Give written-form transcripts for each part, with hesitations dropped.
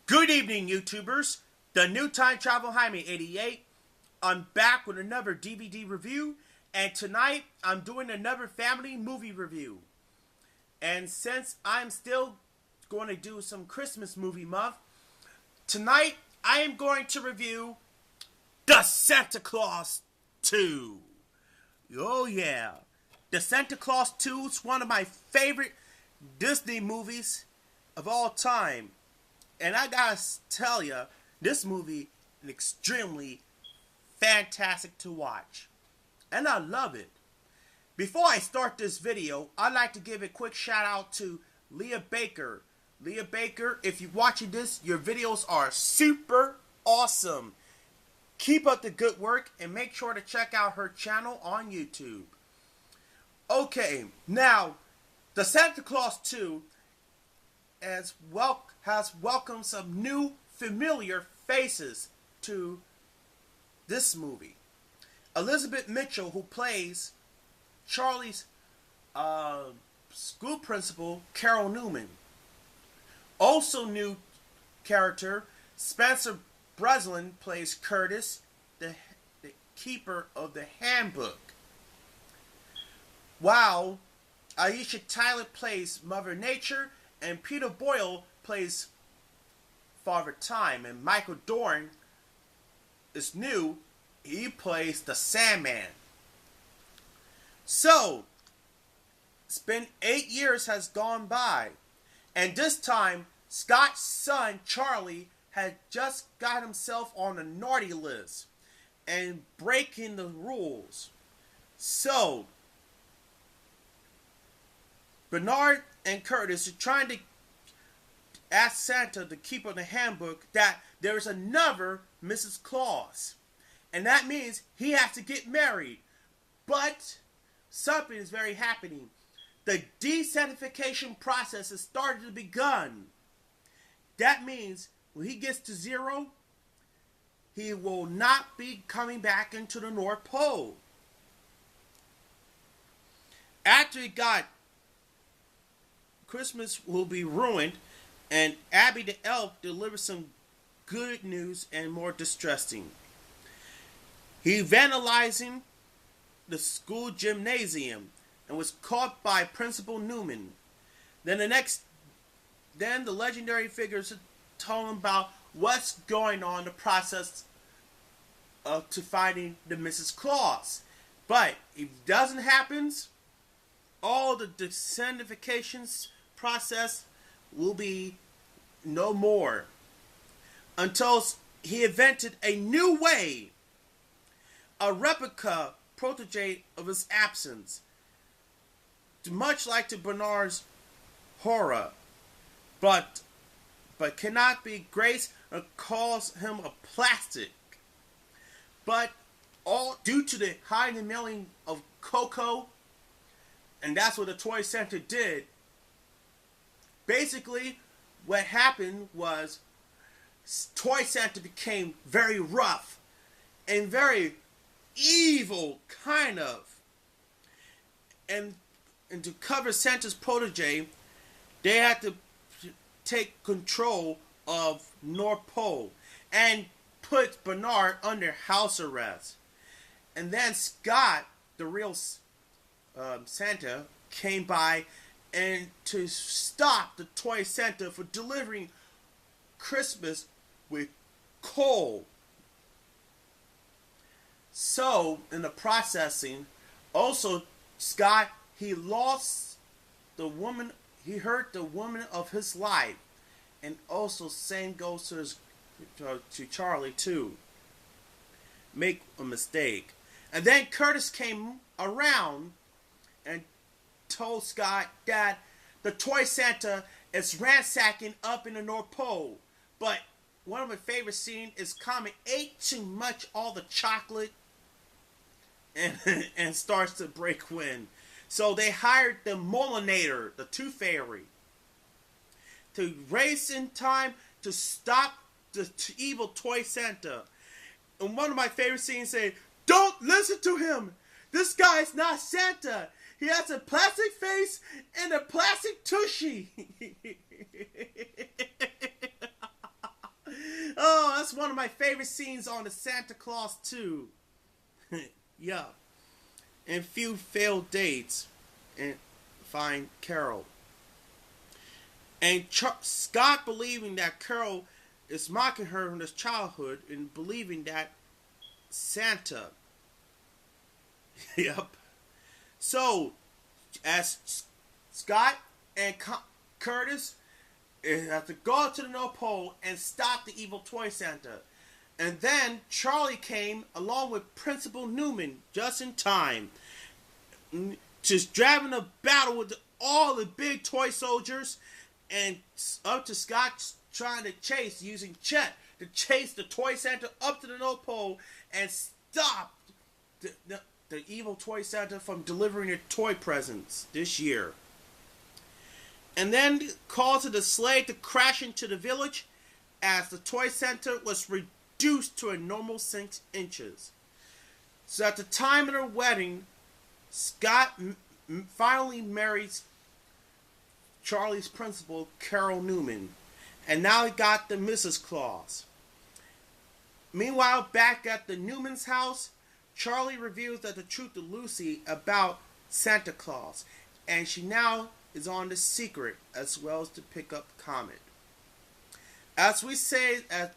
Good evening, YouTubers. The new Time Travel Jaime 88. I'm back with another DVD review, and tonight I'm doing another family movie review. And since I'm still going to do some Christmas movie month, tonight I am going to review The Santa Claus 2. Oh yeah. The Santa Claus 2 is one of my favorite Disney movies of all time. And I gotta tell you, this movie is extremely fantastic to watch. And I love it. Before I start this video, I'd like to give a quick shout out to Leah Baker. Leah Baker, if you're watching this, your videos are super awesome. Keep up the good work and make sure to check out her channel on YouTube. Okay, now, The Santa Claus 2 has welcomed some new familiar faces to this movie. Elizabeth Mitchell, who plays Charlie's school principal, Carol Newman. Also new character, Spencer Breslin plays Curtis, the keeper of the handbook. While Aisha Tyler plays Mother Nature, and Peter Boyle plays Father Time, and Michael Dorn is new. He plays the Sandman. So, it's been 8 years has gone by, and this time Scott's son Charlie had just got himself on a naughty list and breaking the rules. So, Bernard and Curtis are trying to ask Santa, the keeper of the handbook, that there is another Mrs. Claus. And that means he has to get married. But something is very happening. The desantification process has started to begun. That means when he gets to 0, he will not be coming back into the North Pole. After he got Christmas will be ruined, and Abby the Elf delivers some good news and more distressing. He vandalizing the school gymnasium and was caught by Principal Newman. Then the legendary figures told him about what's going on in the process to finding the Mrs. Claus. But if it doesn't happen, all the desantifications process will be no more until he invented a new way, a replica protege of his absence, much like to Bernard's horror, but cannot be graced or calls him a plastic. But all due to the high mailing of Coco, and that's what the Toy Center did. Basically, what happened was Toy Santa became very rough and very evil, kind of. And to cover Santa's protege, they had to take control of North Pole and put Bernard under house arrest. And then Scott, the real Santa, came by and to stop the Toy Santa for delivering Christmas with coal. So, in the processing, also Scott, he lost the woman, he hurt the woman of his life. And also same goes to Charlie too. Make a mistake. And then Curtis came around and told Scott that the Toy Santa is ransacking up in the North Pole. But one of my favorite scenes is Comet ate too much all the chocolate and starts to break wind. So they hired the Molinator, the Tooth Fairy, to race in time to stop the evil Toy Santa. And one of my favorite scenes say, "Don't listen to him! This guy's not Santa! He has a plastic face and a plastic tushy." that's one of my favorite scenes on the Santa Claus 2. Yeah. And few failed dates. And find Carol. And Scott believing that Carol is mocking her from his childhood and believing that Santa. Yep. So, as Scott and Curtis have to go to the North Pole and stop the evil toy Santa. And then Charlie came along with Principal Newman just in time. Just driving a battle with all the big toy soldiers and up to Scott trying to chase, using Chet to chase the toy Santa up to the North Pole and stop the evil toy Santa from delivering their toy presents this year. And then caused the sleigh to crash into the village as the toy Santa was reduced to a normal 6 inches. So at the time of their wedding, Scott finally marries Charlie's principal, Carol Newman. And now he got the Mrs. Claus. Meanwhile, back at the Newman's house, Charlie reveals the truth to Lucy about Santa Claus. And she now is on the secret as well as to pick up Comet. As we say, as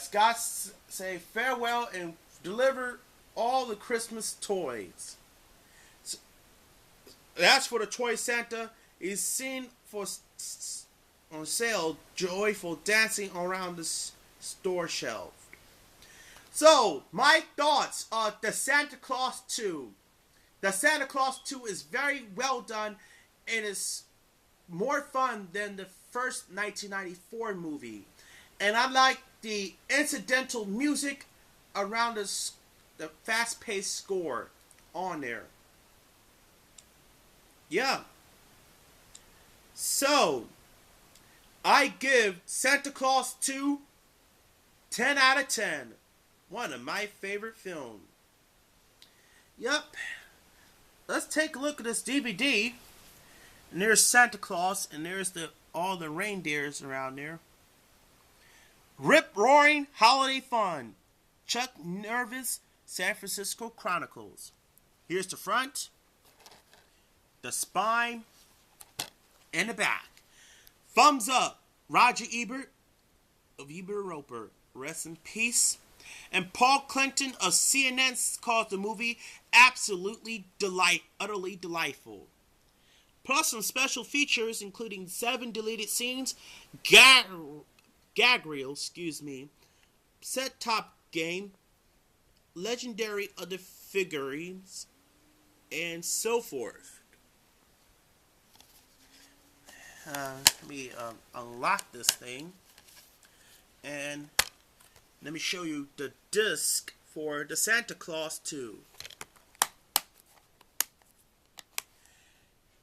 Scott say farewell and deliver all the Christmas toys. So, that's for the toy Santa is seen on sale, joyful dancing around the store shelf. So, my thoughts on the Santa Claus 2. The Santa Claus 2 is very well done and is more fun than the first 1994 movie. And I like the incidental music around the fast-paced score on there. Yeah. So, I give Santa Claus 2 10 out of 10. One of my favorite films. Yep. Let's take a look at this DVD. And there's Santa Claus, and there's all the reindeers around there. Rip-roaring holiday fun. Chuck Nervis, San Francisco Chronicles. Here's the front, the spine, and the back. Thumbs up. Roger Ebert of Ebert Roper. Rest in peace. And Paul Clinton of CNN calls the movie absolutely utterly delightful. Plus some special features including 7 deleted scenes, gag reel, set-top game, legendary other figurines, and so forth. Let me unlock this thing, and let me show you the disc for the Santa Claus 2.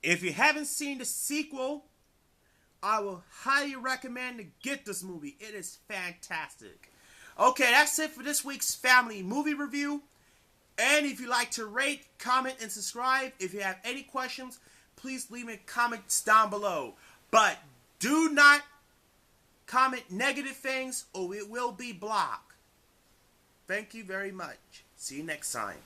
If you haven't seen the sequel, I will highly recommend to get this movie. It is fantastic. Okay, that's it for this week's family movie review. And if you like to rate, comment, and subscribe, if you have any questions, please leave me comments down below. But do not comment negative things or it will be blocked. Thank you very much. See you next time.